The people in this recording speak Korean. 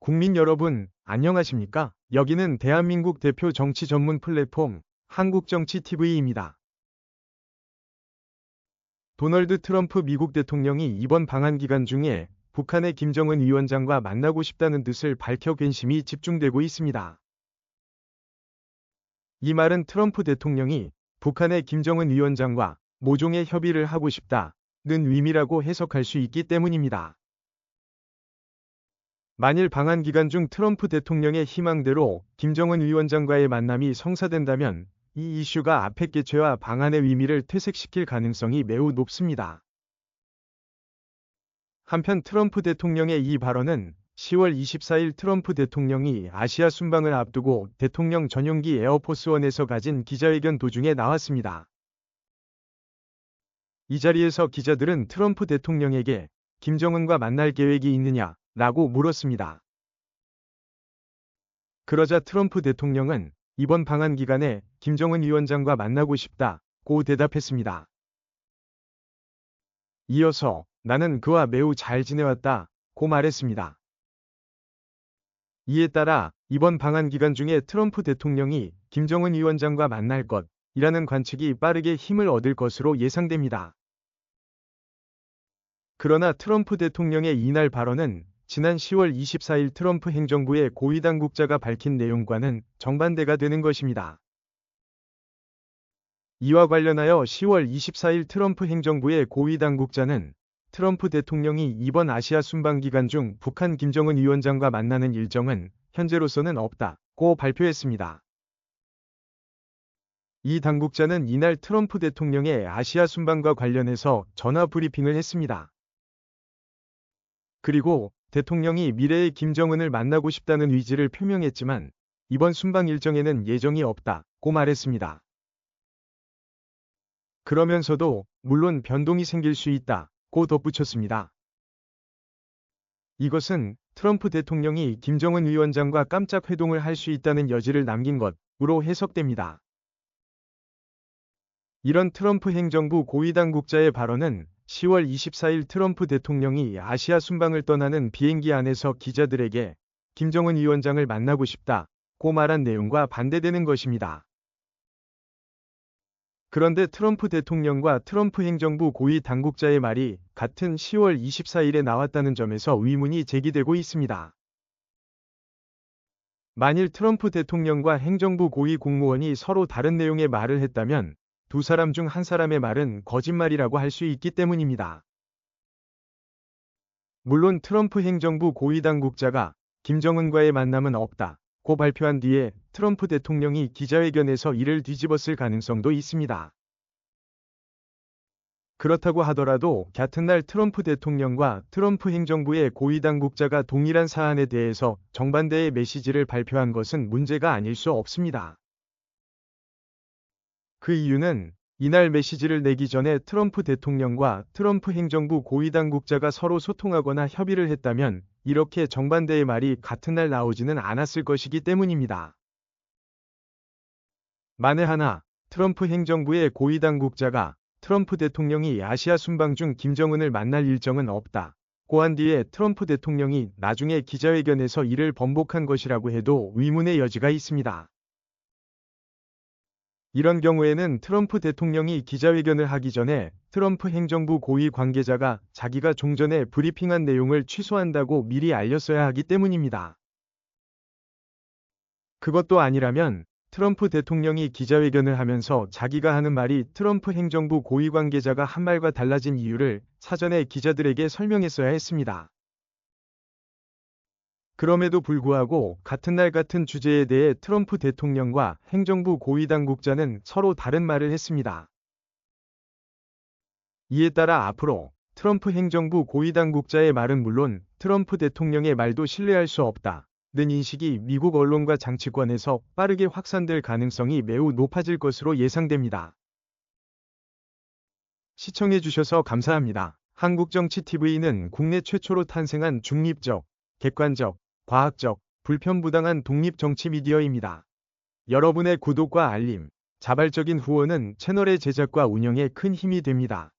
국민 여러분, 안녕하십니까? 여기는 대한민국 대표 정치 전문 플랫폼 한국정치TV입니다. 도널드 트럼프 미국 대통령이 이번 방한 기간 중에 북한의 김정은 위원장과 만나고 싶다는 뜻을 밝혀 관심이 집중되고 있습니다. 이 말은 트럼프 대통령이 북한의 김정은 위원장과 모종의 협의를 하고 싶다는 의미라고 해석할 수 있기 때문입니다. 만일 방한 기간 중 트럼프 대통령의 희망대로 김정은 위원장과의 만남이 성사된다면 이 이슈가 아펙 개최와 방한의 의미를 퇴색시킬 가능성이 매우 높습니다. 한편 트럼프 대통령의 이 발언은 10월 24일 트럼프 대통령이 아시아 순방을 앞두고 대통령 전용기 에어포스원에서 가진 기자회견 도중에 나왔습니다. 이 자리에서 기자들은 트럼프 대통령에게 김정은과 만날 계획이 있느냐 라고 물었습니다. 그러자 트럼프 대통령은 이번 방한 기간에 김정은 위원장과 만나고 싶다고 대답했습니다. 이어서 나는 그와 매우 잘 지내왔다고 말했습니다. 이에 따라 이번 방한 기간 중에 트럼프 대통령이 김정은 위원장과 만날 것이라는 관측이 빠르게 힘을 얻을 것으로 예상됩니다. 그러나 트럼프 대통령의 이날 발언은 지난 10월 24일 트럼프 행정부의 고위 당국자가 밝힌 내용과는 정반대가 되는 것입니다. 이와 관련하여 10월 24일 트럼프 행정부의 고위 당국자는 트럼프 대통령이 이번 아시아 순방 기간 중 북한 김정은 위원장과 만나는 일정은 현재로서는 없다고 발표했습니다. 이 당국자는 이날 트럼프 대통령의 아시아 순방과 관련해서 전화 브리핑을 했습니다. 그리고 대통령이 미래의 김정은을 만나고 싶다는 의지를 표명했지만 이번 순방 일정에는 예정이 없다고 말했습니다. 그러면서도 물론 변동이 생길 수 있다고 덧붙였습니다. 이것은 트럼프 대통령이 김정은 위원장과 깜짝 회동을 할 수 있다는 여지를 남긴 것으로 해석됩니다. 이런 트럼프 행정부 고위 당국자의 발언은 10월 24일 트럼프 대통령이 아시아 순방을 떠나는 비행기 안에서 기자들에게 김정은 위원장을 만나고 싶다고 말한 내용과 반대되는 것입니다. 그런데 트럼프 대통령과 트럼프 행정부 고위 당국자의 말이 같은 10월 24일에 나왔다는 점에서 의문이 제기되고 있습니다. 만일 트럼프 대통령과 행정부 고위 공무원이 서로 다른 내용의 말을 했다면 두 사람 중 한 사람의 말은 거짓말이라고 할 수 있기 때문입니다. 물론 트럼프 행정부 고위 당국자가 김정은과의 만남은 없다고 발표한 뒤에 트럼프 대통령이 기자회견에서 이를 뒤집었을 가능성도 있습니다. 그렇다고 하더라도 같은 날 트럼프 대통령과 트럼프 행정부의 고위 당국자가 동일한 사안에 대해서 정반대의 메시지를 발표한 것은 문제가 아닐 수 없습니다. 그 이유는 이날 메시지를 내기 전에 트럼프 대통령과 트럼프 행정부 고위 당국자가 서로 소통하거나 협의를 했다면 이렇게 정반대의 말이 같은 날 나오지는 않았을 것이기 때문입니다. 만에 하나 트럼프 행정부의 고위 당국자가 트럼프 대통령이 아시아 순방 중 김정은을 만날 일정은 없다고 한 뒤에 트럼프 대통령이 나중에 기자회견에서 이를 번복한 것이라고 해도 의문의 여지가 있습니다. 이런 경우에는 트럼프 대통령이 기자회견을 하기 전에 트럼프 행정부 고위 관계자가 자기가 종전에 브리핑한 내용을 취소한다고 미리 알렸어야 하기 때문입니다. 그것도 아니라면 트럼프 대통령이 기자회견을 하면서 자기가 하는 말이 트럼프 행정부 고위 관계자가 한 말과 달라진 이유를 사전에 기자들에게 설명했어야 했습니다. 그럼에도 불구하고 같은 날 같은 주제에 대해 트럼프 대통령과 행정부 고위 당국자는 서로 다른 말을 했습니다. 이에 따라 앞으로 트럼프 행정부 고위 당국자의 말은 물론 트럼프 대통령의 말도 신뢰할 수 없다는 인식이 미국 언론과 정치권에서 빠르게 확산될 가능성이 매우 높아질 것으로 예상됩니다. 시청해주셔서 감사합니다. 한국정치TV는 국내 최초로 탄생한 중립적, 객관적, 과학적, 불편부당한 독립 정치 미디어입니다. 여러분의 구독과 알림, 자발적인 후원은 채널의 제작과 운영에 큰 힘이 됩니다.